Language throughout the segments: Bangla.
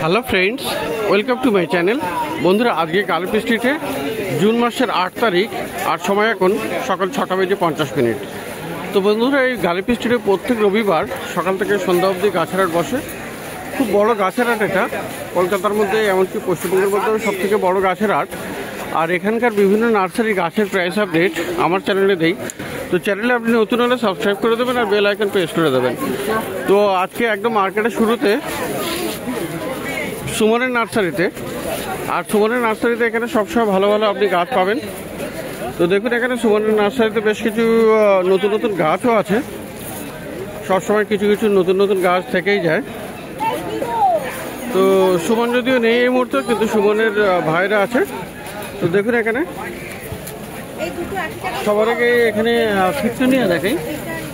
Hello friends, welcome to my channel. বন্ধুরা, আজকে গালিপি স্ট্রিটে জুন মাসের 8 তারিখ আর সময় এখন সকাল 6:50। তো বন্ধুরা, এই গালিপি স্ট্রিটে প্রত্যেক রবিবার সকাল থেকে সন্ধ্যা অবধি গাছের হাট বসে। খুব বড় গাছের হাট এটা, কলকাতার মধ্যে এমনকি পশ্চিমবঙ্গের মধ্যে সবথেকে বড় গাছের হাট। আর এখানকার বিভিন্ন নার্সারি গাছের প্রাইস আপডেট আমার চ্যানেলে দেই। তো চ্যানেলে আপনি নতুন হলে সাবস্ক্রাইব করে দেবেন আর বেল আইকন প্রেস করে দেবেন। তো আজকে একদম মার্কেটের শুরুতে সুমনের নার্সারিতে, আর সুমনের নার্সারিতে এখানে সবসময় ভালো ভালো আপনি গাছ পাবেন। তো দেখুন, এখানে সুমনের নার্সারিতে বেশ কিছু নতুন নতুন গাছও আছে। সবসময় কিছু কিছু নতুন নতুন গাছ থেকেই যায়। তো সুমন যদিও নেই এই মুহূর্তে, কিন্তু সুমনের ভাইরা আছে। তো দেখুন, এখানে সবার আগে এখানে ফিট্টোনিয়া দেখাই।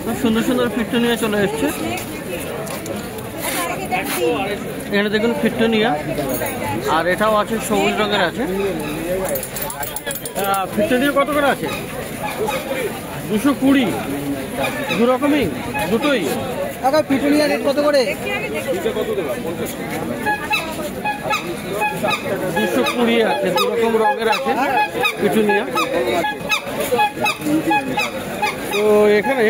খুব সুন্দর সুন্দর ফিট্টোনিয়া চলে এসছে। এখানে দেখুন ফিট্টোনিয়া, আর এটাও আছে সবুজ রঙের আছে। ফিট্টোনিয়া কত করে আছে? 220। দু রকমই, দুটোই। ফিট্টোনিয়া রেট কত করে? 220 আছে, দু রকম রঙের আছে ফিট্টোনিয়া। তো এখানে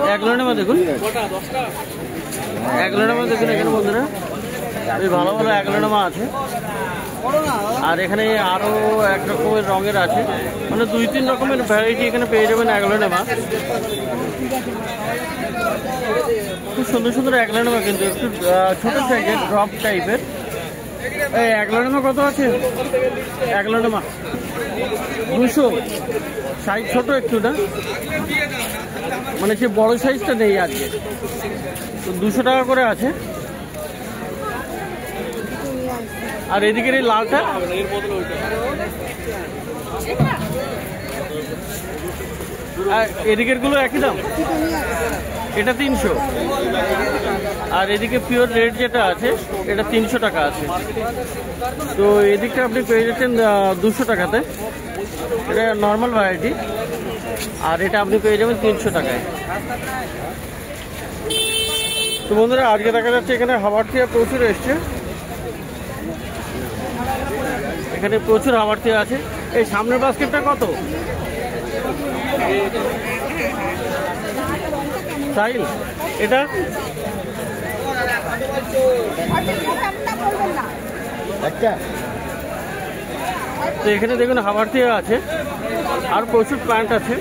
অ্যাগ্লোনেমা দেখুন, অ্যাগ্লোনেমা দেখুন এখানে বন্ধুরা, এই ভালো ভালো অ্যাগ্লোনেমা আছে। আর এখানে আরো এক রকমের রঙের আছে, মানে 2-3 রকমের ভ্যারাইটি এখানে পেয়ে যাবেন অ্যাগ্লোনেমা। খুব সুন্দর সুন্দর অ্যাগ্লোনেমা, কিন্তু একটু ছোট সাইজের ড্রপ টাইপের। এই অ্যাগ্লোনেমা কত আছে? অ্যাগ্লোনেমা 200, সাইজ ছোট একটু না, মানে সে বড় সাইজটা নেই আজকে। তো 200 টাকা করে আছে। আর এদিকের এই লালটা, এদিকের গুলো একই দাম। এটা 300। আর এদিকে পিওর রেড যেটা আছে এটা 300 টাকা আছে। তো এদিকটা আপনি পেয়ে যাচ্ছেন 200 টাকাতে, এটা নর্মাল ভ্যারাইটি। আর এটা আপনি পেয়ে যাবেন 300 টাকায়। তো বন্ধুরা, আজকে দেখা যাচ্ছে এখানে হাওয়ারথিয়া প্রচুর এসছে। এখানে প্রচুর হাওয়ারথিয়া আছে। এই সামনের বাস্কেটটা কত? সাইল এটা তো এখানে দেখুন হাওয়ারথিয়া আছে, আর প্রচুর প্ল্যান্ট আছে।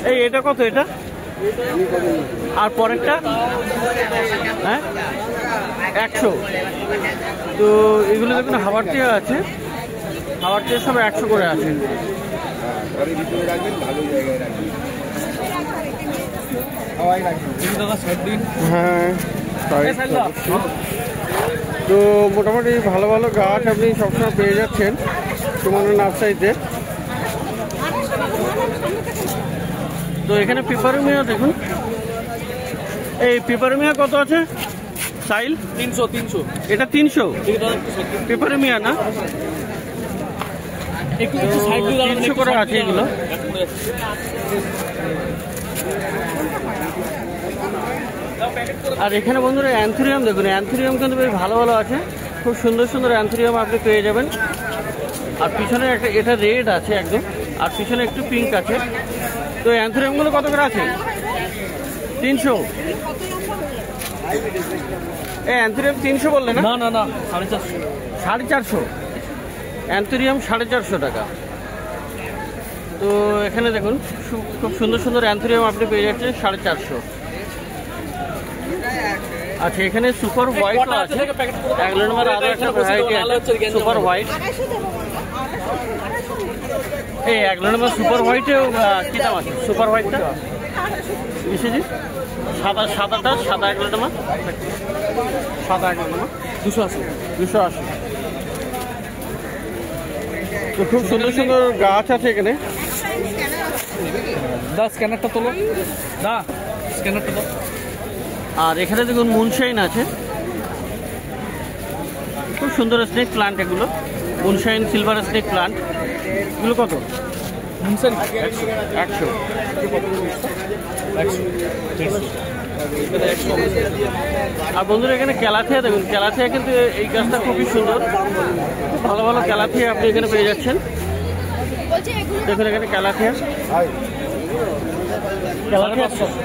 এই এটা কত? এটা আর পরেরটা? হ্যাঁ, 100। তো এগুলো দেখুন হাওয়ারথিয়া আছে, হাওয়ারথিয়া সব 100 করে আছে। হ্যাঁ, তো মোটামুটি ভালো ভালো গাছ আপনি সবসময় পেয়ে যাচ্ছেন সুমনের নার্সারিতে। তো এখানে পেপারোমিয়া দেখুন, এই পেপারোমিয়া কত আছে? সাইল 300। এটা 300 পেপারোমিয়া না, 300 করে আছে এগুলো। আর এখানে বন্ধুরা অ্যান্থুরিয়াম দেখুন, অ্যান্থুরিয়াম কিন্তু বেশ ভালো ভালো আছে। খুব সুন্দর সুন্দর অ্যান্থুরিয়াম আপনি পেয়ে যাবেন। আর পিছনে একটা, এটা রেড আছে একদম, আর পিছনে একটু পিঙ্ক আছে। তো অ্যান্থুরিয়ামগুলো কত করে আছে? 300। অ্যান্থুরিয়াম 300 বললেন না? না না, 450। 450 অ্যান্থুরিয়াম 450 টাকা। তো এখানে দেখুন খুব সুন্দর সুন্দর অ্যান্থুরিয়াম আপনি পেয়ে যাচ্ছেন 450। আচ্ছা, এখানে সুপার হোয়াইটও আছে। অ্যাগ্লোনেমার আরো একটা ভ্যারাইটি আছে, সুপার হোয়াইট। এই অ্যাগ্লোনেমার সুপার হোয়াইটেও কি দাম আছে? সুপার হোয়াইটটা এসেছি সাদাটা, সাদা অ্যাগ্লোনেমা, সাদা অ্যাগ্লোনেমা 280। তো খুব সুন্দর সুন্দর গাছ আছে এখানে। স্ক্যানারটা তোলো, স্ক্যানারটা তো। আর এখানে দেখুন মুনশাইন আছে, খুব সুন্দর স্নেক প্লান্ট এগুলো। মুনশাইন সিলভার স্নেক প্লান্ট, এগুলো কত? 100। আর বন্ধুরা এখানে ক্যালাথিয়া দেখুন, ক্যালাথিয়া কিন্তু এই গাছটা খুবই সুন্দর, ভালো ভালো ক্যালাথিয়া আপনি এখানে পেয়ে যাচ্ছেন। দেখুন এখানে ক্যালাথিয়া,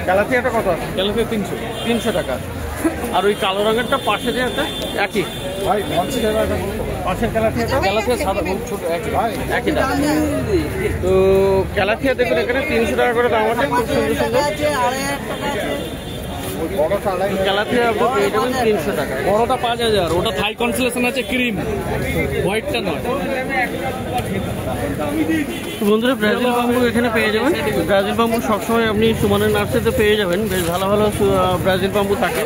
ক্যালাথিয়াটা কত আছে? ক্যালাথিয়া 300 টাকা। আর ওই কালো রঙেরটা পাশে যে একটা একই পাশের ক্যালাথিয়াটা, ক্যালাথিয়া সাদা ছোট একই দাম। তো ক্যালাথিয়া দেখুন এখানে 300 টাকা করে দাম আছে, খুব সুন্দর সুন্দর ক্যালাথিয়া আপনি পেয়ে যাবেন 300 টাকা। বড়টা 5000, ওটা থাই কনসেলেশন আছে ক্রিম, হোয়াইটটা নয়। বন্ধুরা ব্রাজিল বাম্বু এখানে পেয়ে যাবেন। ব্রাজিল বাম্বু সবসময় আপনি সুমনের নার্সারিতে পেয়ে যাবেন, বেশ ভালো ভালো ব্রাজিল বাম্বু থাকে।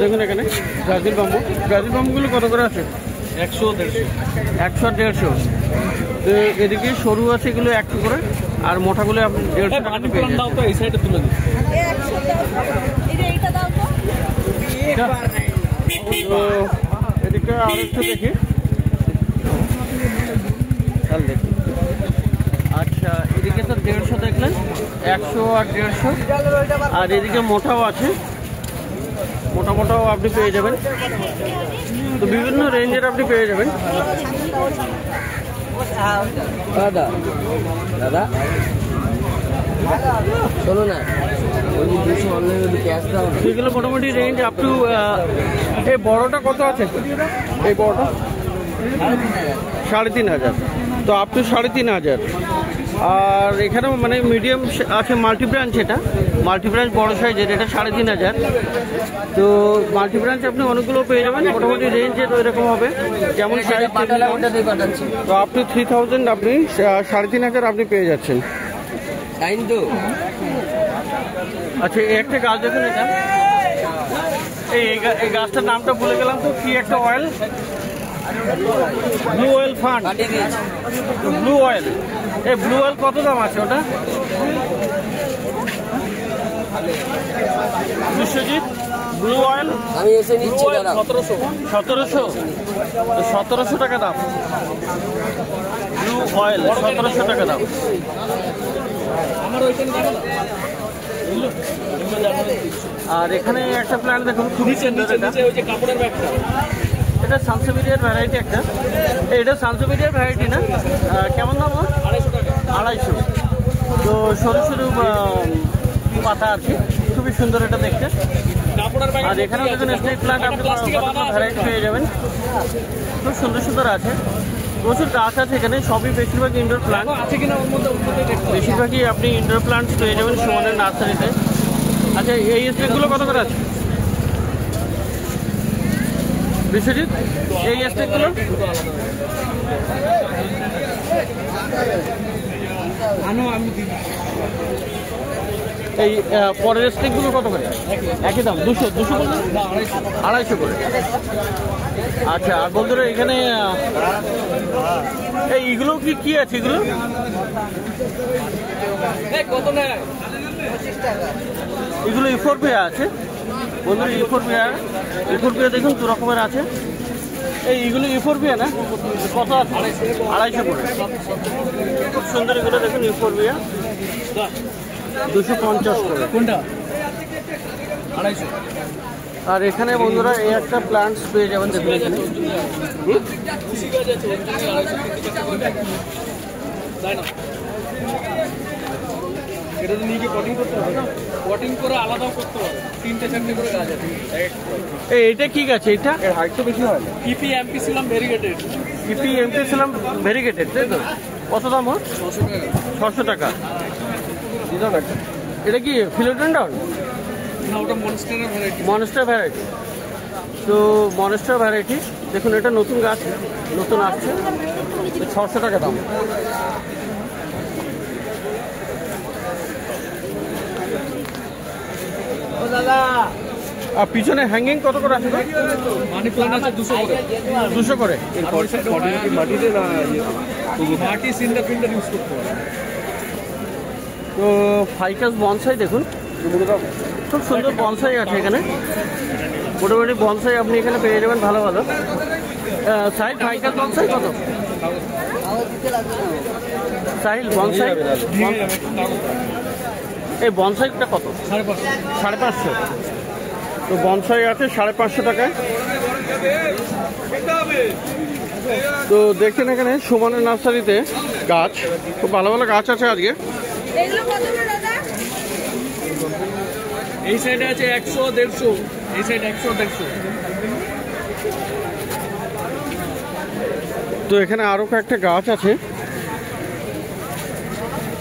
দেখুন এখানে ব্রাজিল বাম্বু, ব্রাজিল বাম্বুগুলো কত করে আছে? 100, 150, 100 আর 150। তো এদিকে সরু আছে এগুলো 100 করে, আর মোটাগুলো আপনি 150 টাকা পেয়ে যাবেন। দাও তো এই সাইডে তুলে দিই। তো এদিকে আরেকটু দেখি, দেখি আচ্ছা এদিকে তো 150 দেখলেন, 100 আর 150। আর এদিকে মোটাও আছে, মোটা মোটাও আপনি পেয়ে যাবেন। তো বিভিন্ন রেঞ্জের আপনি পেয়ে যাবেন। দাদা দাদা শোনো না, ওই যে 200 অনলাইনে যদি ক্যাশ দাও। সেগুলো মোটামুটি রেঞ্জ আপ টু, এই বড়টা কত আছে? এই বড়টা 3500, তো আপ টু 3500। আর এখানেও মানে মিডিয়াম আছে, মাল্টি ব্রাঞ্চ, এটা মাল্টি ব্রাঞ্চ বড় সাইজের, এটা 3500। তো মাল্টি ব্রাঞ্চ আপনি অনেকগুলো পেয়ে যাবেন, মোটামুটি রেঞ্জের ওইরকম হবে, যেমন সাইজ পাঠাচ্ছি তো আপ টু 3000 আপনি 3500 আপনি পেয়ে যাচ্ছেন। টাইম তো আচ্ছা এই একটা গাছ দেখুন, এটা এই গাছটার নামটা ভুলে গেলাম, তো কি একটা oil, blue oil fund, blue oil. এই ব্লু অয়েল কত দাম আছে ওটা? বিশ্বজিৎ, ব্লু অয়েল আমি এসে নিচ্ছি দাদা। 1700 টাকা দাম, ব্লু অয়েল 1700 টাকা দাম। আর এখানে একটা প্ল্যান্ট দেখুন খুবই সুন্দর, এটা সানসেভিরিয়ার ভ্যারাইটি একটা, এটা সানসেভিরিয়ার ভ্যারাইটি না, কেমন দাম? 250। তো সরু সরু পাতা আর কি, খুবই সুন্দর এটা দেখতে। আর এখানেও দেখুন স্নেক প্ল্যান্ট আপনি ভ্যারাইটি পেয়ে যাবেন, খুব সুন্দর সুন্দর আছে, প্রচুর গাছ আছে এখানে, সবই বেশিরভাগ ইনডোর প্ল্যান্ট আছে কিনা ওর মধ্যে বেশিরভাগই আপনি ইনডোর প্ল্যান্টস পেয়ে যাবেন সুমনের নার্সারিতে। আচ্ছা এই স্টেকগুলো কত করে আছে বিশ্বজিৎ? এই স্টেকগুলো এই পরের স্টেকগুলো কত করে? একই দাম, 200 বললেন, 250 করে। আচ্ছা আর বন্ধুরা এখানে এইগুলো কি আছে? এগুলো এগুলো ইফোরবিয়া আছে বন্ধুরা, ইফোরবিয়া দেখুন 2 রকমের আছে। এইগুলো ইফোরবিয়া না, কত আছে? 250 করে। খুব সুন্দর এগুলো দেখুন, ইফোরবিয়া 250 করে। কোনটা? 250। আর এখানে বন্ধুরা এই একটা প্ল্যান্টস পেয়ে যাবেন, দেখুন এখানে এটা তো নিয়ে গিয়ে পটিং করতে হবে, পটিং করে আলাদাও করতে হবে, 3-4 করে গাছ আছে। এইটা কি গাছ? এইটা হাইট তো বেশি হয় না। পিপি এমপিসিলাম ভেরিগেটেড, পিপি এমপিসিলাম ভেরিগেটেড, তাই তো? কত দাম ওর? 600 টাকা। এটা কি ফিলোডেন্ড্রন? না ওটা মনস্টারের ভ্যারাইটি। Monster variety. তো মনস্টার ভ্যারাইটি দেখুন, এটা নতুন গাছ, নতুন আসছে, 600 টাকা দাম। ও দাদা আর পিছনে হ্যাঙ্গিং কত করে আছে? মানি প্ল্যান্ট আছে 200 করে। 200 করে। মাটিতে না, মাটি সিন্ডার ফিন্ডার ইউজ করতে হবে। তো ফাইকাস বনসাই দেখুন, খুব সুন্দর বনসাই আছে এখানে, মোটামুটি বনসাই আপনি এখানে পেয়ে যাবেন ভালো ভালো। সাইল ফাইকাস বনসাই কত? সাইল বনসাই এই বনসাইটা কত? 550। তো বনসাই আছে 550 টাকায়। তো দেখছেন এখানে সুমনের নার্সারিতে গাছ, খুব ভালো ভালো গাছ আছে আজকে। এই সাইডে আছে 100, 150, এই সাইড 100, 150। তো এখানে আরো কয়েকটা গাছ আছে।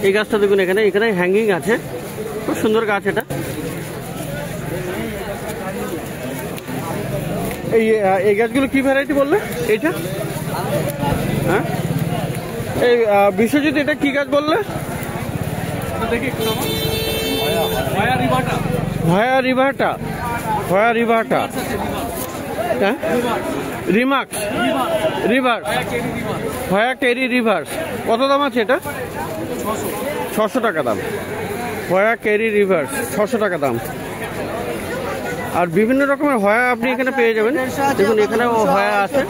এই গাছটা দেখুন, এখানে এখানে হ্যাঙ্গিং আছে, খুব সুন্দর গাছ এটা। এই গাছগুলো কি ভ্যারাইটি বললে এইটা? হ্যাঁ, এই বিশ্বজিৎ এটা কি গাছ বললে? দেখি ভয়া রিভাটা। ভয়া রিভাটা, ভয়া রিভাটা, হ্যাঁ রিমাক্স রিভার্স, ভয়া কেরি রিভার্স। কত দাম আছে এটা? 600 টাকা দাম। ভয়া কেরি রিভার্স 600 টাকা দাম। আর বিভিন্ন রকমের হয়া আপনি এখানে পেয়ে যাবেন। দেখুন এখানেও হয়া আছে,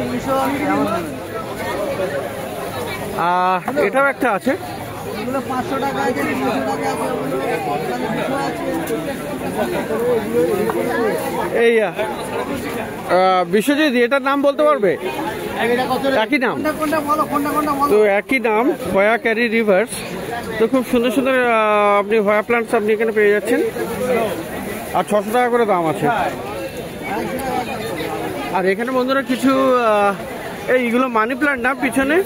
এটাও একটা আছে। এই বিশ্বজিৎ এটার নাম বলতে পারবে? একই নাম তো, একই নাম, ভয়া ক্যারি রিভার্স। তো খুব সুন্দর সুন্দর আপনি ভয়া প্লান্টস আপনি এখানে পেয়ে যাচ্ছেন, আর 600 টাকা করে দাম আছে। আর এখানে বন্ধুরা কিছু এইগুলো মানি প্লান্ট না পিছনে,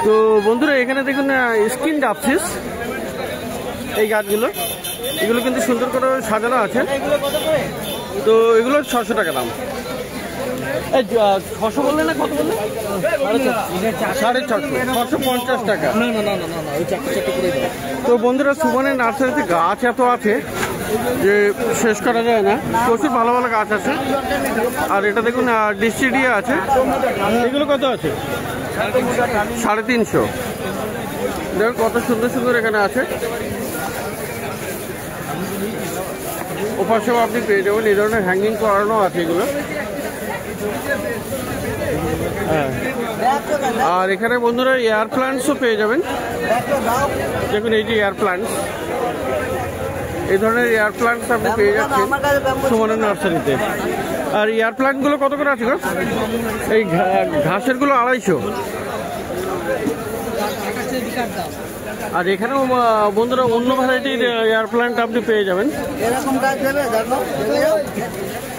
তো বন্ধুরা এখানে দেখুন স্কিন ডাপসিস, এই গাছগুলো, এগুলো কিন্তু সুন্দর করে সাজানো আছে। তো এগুলো 600 টাকা দাম। এই 600 বললে না, কত বললে? 650, 650 টাকা। তো বন্ধুরা সুমনের নার্সারিতে গাছ এত আছে যে শেষ করা যায় না, প্রচুর ভালো ভালো গাছ আছে। আর এটা দেখুন ডিস্ট্রিডিয়া আছে, এগুলো কত আছে? 350। দেখুন কত সুন্দর সুন্দর এখানে আছে। ওপাশেও আপনি পেয়ে যাবেন এই ধরনের হ্যাঙ্গিং করানো আছে এগুলো। হ্যাঁ, আর এখানে বন্ধুরা এয়ার প্লান্টসও পেয়ে যাবেন। দেখুন এই যে এয়ার প্লান্টস, এই ধরনের এয়ার প্লান্টস আপনি পেয়ে যাচ্ছেন সুমনের নার্সারিতে। আর এয়ার প্লান্টগুলো কত করে আছে গো? এই ঘাসেরগুলো 250। আর এখানেও বন্ধুরা অন্য ভ্যারাইটির এয়ার প্লান্ট আপনি পেয়ে যাবেন।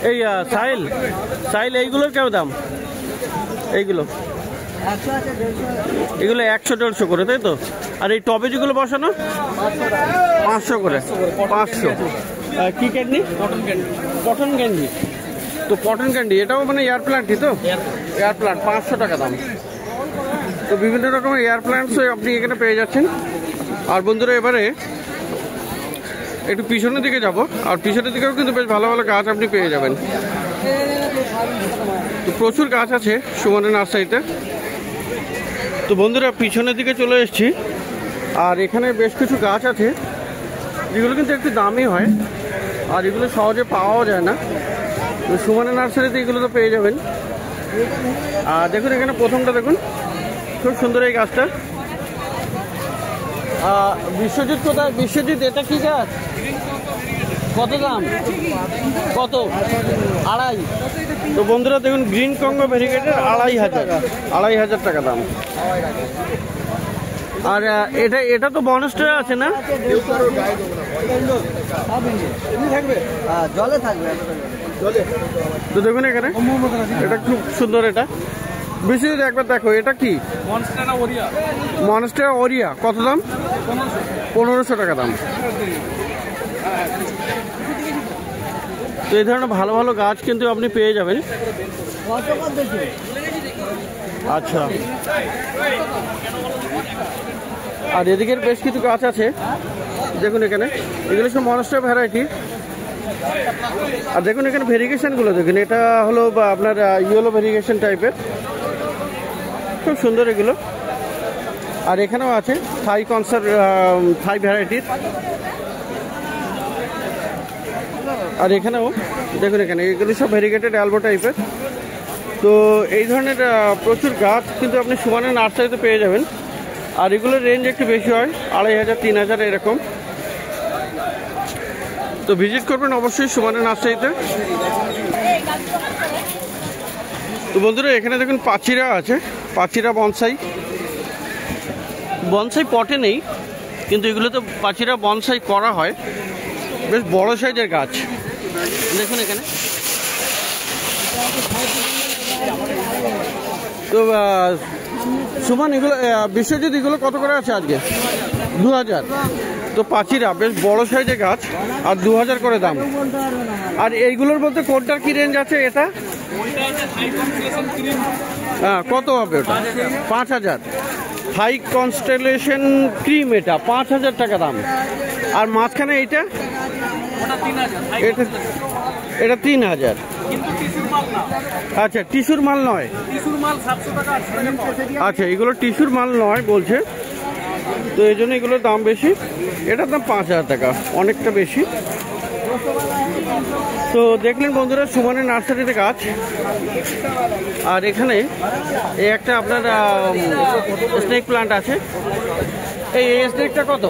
এই সাইল, সাইল এইগুলোর কেমন দাম? এইগুলো এগুলো 100-150 করে, তাই তো? আর এই টবে যেগুলো বসানো 500 করে, 500। কি ক্যান্ডি? Cotton candy. তো কটন ক্যান্ডি এটাও মানে এয়ার প্লান্টই তো? এয়ার প্লান্ট 500 টাকা দাম। তো বিভিন্ন রকমের এয়ার প্লান্টস আপনি এখানে পেয়ে যাচ্ছেন। আর বন্ধুরা এবারে একটু পিছনের দিকে যাব, আর পিছনের দিকেও কিন্তু বেশ ভালো ভালো গাছ আপনি পেয়ে যাবেন। তো প্রচুর গাছ আছে সুমনের নার্সারিতে। তো বন্ধুরা পিছনের দিকে চলে এসেছি, আর এখানে বেশ কিছু গাছ আছে যেগুলো কিন্তু একটু দামি হয়, আর এগুলো সহজে পাওয়াও যায় না। তো সুমনের নার্সারিতে এগুলো তো পেয়ে যাবেন। আর দেখুন এখানে প্রথমটা দেখুন, খুব সুন্দর এই গাছটা। বিশ্বজিৎ কোথায়? বিশ্বজিৎ এটা কি গাছ? কত দাম? কত? 2.5। তো বন্ধুরা দেখুন গ্রিন কঙ্গো ভেরিগেটের 2,500 টাকা দাম। আর এটা তো বনস্টে আছে না? জলে থাকবে। তো দেখুন এখানে এটা খুব সুন্দর। এটা বেশি একবার দেখো, এটা কি? মনস্টেরা ওরিয়া। কত দাম? 1500 টাকা দাম। তো এই ধরনের ভালো ভালো গাছ কিন্তু আপনি পেয়ে যাবেন। আচ্ছা, আর এদিকের বেশ কিছু গাছ আছে দেখুন এখানে, এগুলো সব মনস্টার ভ্যারাইটি। আর দেখুন এখানে ভেরিগেশনগুলো দেখুন, এটা হলো বা আপনার ইয়েলো ভেরিগেশন টাইপের, খুব সুন্দর এগুলো। আর এখানেও আছে থাই কনসার্ট, থাই ভ্যারাইটির। আর এখানেও দেখুন এখানে এগুলো সব ভেরিগেটেড অ্যালবো টাইপের। তো এই ধরনের প্রচুর গাছ কিন্তু আপনি সুমনের নার্সারিতে পেয়ে যাবেন। আর এগুলোর রেঞ্জ একটু বেশি হয়, 2500 3000 এরকম। তো ভিজিট করবেন অবশ্যই সুমনের নার্সারিতে। তো বন্ধুরা এখানে দেখুন পাচিরা আছে, পাচিরা বনসাই। বনসাই পটে নেই, কিন্তু এগুলো তো পাচিরা বনসাই করা হয়। বেশ বড় সাইজের গাছ দেখুন এখানে। তো সুমন এগুলো বিশ্বজিৎ এগুলো কত করে আছে আজকে? 2000। তো পাচিরা বেশ বড় সাইজের গাছ আর 2000 করে দাম। আর এইগুলোর মধ্যে কোনটার কি রেঞ্জ আছে? এটা হ্যাঁ, কত হবে ওটা? 5000। হাই কনস্টেলেশন ক্রিম, এটা 5000 টাকা দাম। আর মাঝখানে এইটা, এটা 3000। আচ্ছা, টিস্যুর মাল নয়? আচ্ছা, এগুলো টিস্যুর মাল নয় বলছে, তো এই জন্য এগুলোর দাম বেশি। এটার দাম 5000 টাকা, অনেকটা বেশি। তো দেখলেন বন্ধুরা সুমনের নার্সারিতে গাছ। আর এখানে এই একটা আপনার স্নেক প্লান্ট আছে। এই স্নেকটা কত?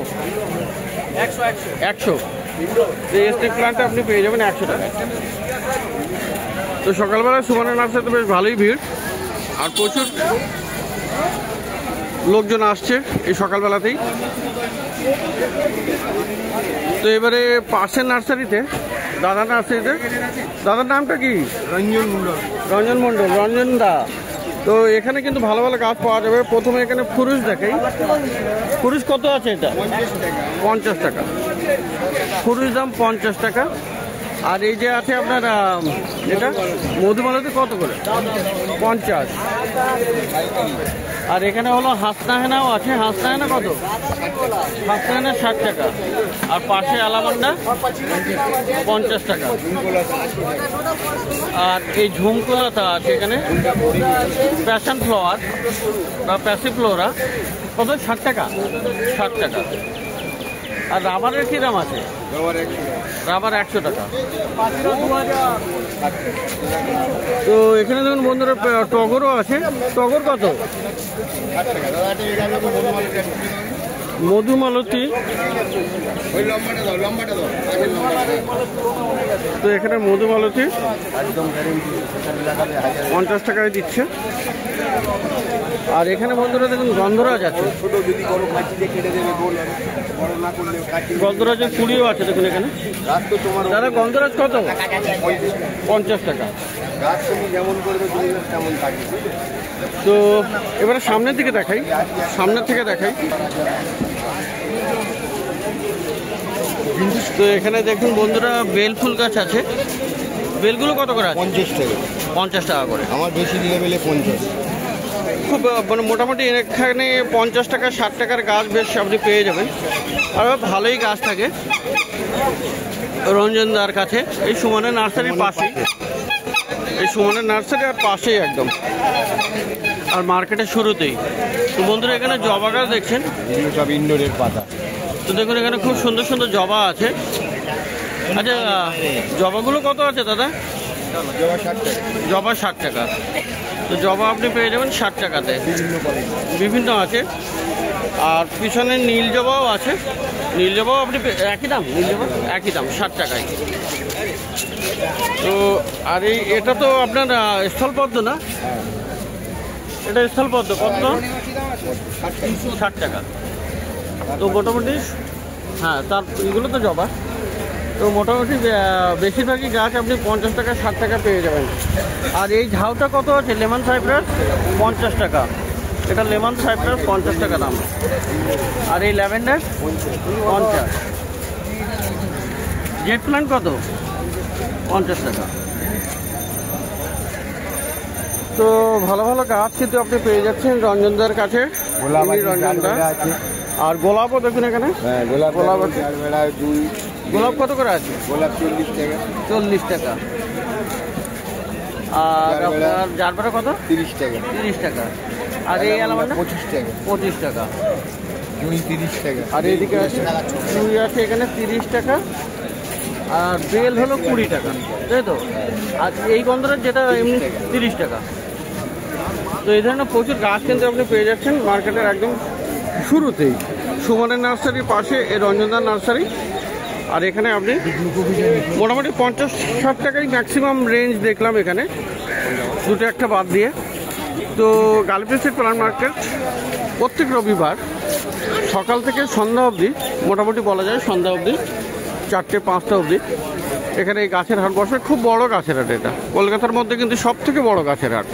100। এই স্নেক প্লান্টটা আপনি পেয়ে যাবেন 100 টাকা। তো সকালবেলা সুমনের নার্সারিতে বেশ ভালোই ভিড়, আর প্রচুর লোকজন আসছে এই সকালবেলাতেই। তো এবারে পাশের নার্সারিতে, দাদার নার্সারিতে, দাদার নামটা কি? রঞ্জন মণ্ডল। রঞ্জন দা। তো এখানে কিন্তু ভালো ভালো গাছ পাওয়া যাবে। প্রথমে এখানে ফুরুষ দেখাই। ফুরুষ কত আছে? এটা 50 টাকা। ফুরুষ দাম 50 টাকা। আর এই যে আছে আপনার এটা মধুমালতি কত করে? 50। আর এখানে হলো হাসনাহেনাও আছে। হাসনাহেনা কত? হাসনাহেনা 60 টাকা। আর পাশে আলামান্ডা 50 টাকা। আর এই ঝুমকোলাটা আছে এখানে, প্যাশন ফ্লাওয়ার বা প্যাসিফ্লোরা, কত? 60 টাকা। 60 টাকা। আর রাবারের কি দাম আছে? রাবার 100 টাকা। তো এখানে দেখুন বন্ধুরা টগরও আছে। টগর কত? মধুমালতি। তো এখানে মধুমালতি 50 টাকায় দিচ্ছে। আর এখানে বন্ধুরা দেখুন গন্ধরাজ আছে। গন্ধরাজের কুড়িও আছে দেখুন এখানে। দাদা গন্ধরাজ কত? 50 টাকা। তো এবারে সামনের দিকে দেখাই, সামনের থেকে দেখাই। তো এখানে দেখুন বন্ধুরা বেল ফুল গাছ আছে। বেলগুলো কত করে আছে? 50 টাকা। 50 টাকা করে। আমার বেশি লেভেলে 50। খুব মানে মোটামুটি এখানে 50 টাকা 60 টাকার গাছ বেশ আপনি পেয়ে যাবেন। আর ভালোই গাছ থাকে রঞ্জনদার কাছে। এই সুমনের নার্সারির পাশেই, এই সুমনের নার্সারি আর পাশেই একদম, আর মার্কেটের শুরুতেই। তো বন্ধুরা এখানে জবা গাছ দেখছেন, সব ইন্ডোরের পাতা। তো দেখুন এখানে খুব সুন্দর সুন্দর জবা আছে। আচ্ছা, জবাগুলো কত আছে দাদা? জবা 60 টাকা। তো জবা আপনি পেয়ে যাবেন 60 টাকাতে, বিভিন্ন আছে। আর পিছনে নীল জবাও আছে। নীল জবাও আপনি একই দাম, নীল জবা একই দাম 60 টাকায়। তো আর এটা তো আপনার স্থলপদ্ম না? এটা স্থলপদ্ম কত? 60 টাকা। তো মোটামুটি হ্যাঁ, তার এগুলো তো জবা। তো মোটামুটি বেশিরভাগই গাছ আপনি 50 টাকা 60 টাকা পেয়ে যাবেন। আর এই ঝাউটা কত আছে? লেমন সাইপ্রাস 50 টাকা। এটা লেমন সাইপ্রাস 50 টাকা দাম। আর এই ল্যাভেন্ডার 50। জেট প্ল্যান্ট কত? 50 টাকা। তো ভালো ভালো গাছ কিন্তু আপনি পেয়ে যাচ্ছেন রঞ্জনদার কাছে। রঞ্জনদা। আর গোলাপও দেখুন এখানে। গোলাপ আছে। গোলাপ কত করে আছে? গোলাপ 40 টাকা। 40 টাকা। আর আপনার জারবারা কত? 30 টাকা। 30 টাকা। আর এই আলামান্ডা 25 টাকা। 25 টাকা। জুঁই 30 টাকা। আর এইদিকে আছে জুঁই আছে এখানে 30 টাকা। আর বেল হলো 20 টাকা, তাই তো? আর এই গন্ধরাজ যেটা এমনি 30 টাকা। তো এই ধরনের প্রচুর গাছ কিন্তু আপনি পেয়ে যাচ্ছেন মার্কেটের একদম শুরুতেই। সুমনের নার্সারির পাশে এই রঞ্জনদার নার্সারি। আর এখানে আপনি মোটামুটি 50-60 টাকাই ম্যাক্সিমাম রেঞ্জ দেখলাম এখানে, দুটো একটা বাদ দিয়ে। তো গালিপি স্ট্রিট প্লান্ট মার্কেট প্রত্যেক রবিবার সকাল থেকে সন্ধ্যা অবধি, মোটামুটি বলা যায় সন্ধ্যা অবধি 4টে-5টা অবধি এখানে এই গাছের হাট বসে। খুব বড় গাছের হাট এটা, কলকাতার মধ্যে কিন্তু সব থেকে বড় গাছের হাট।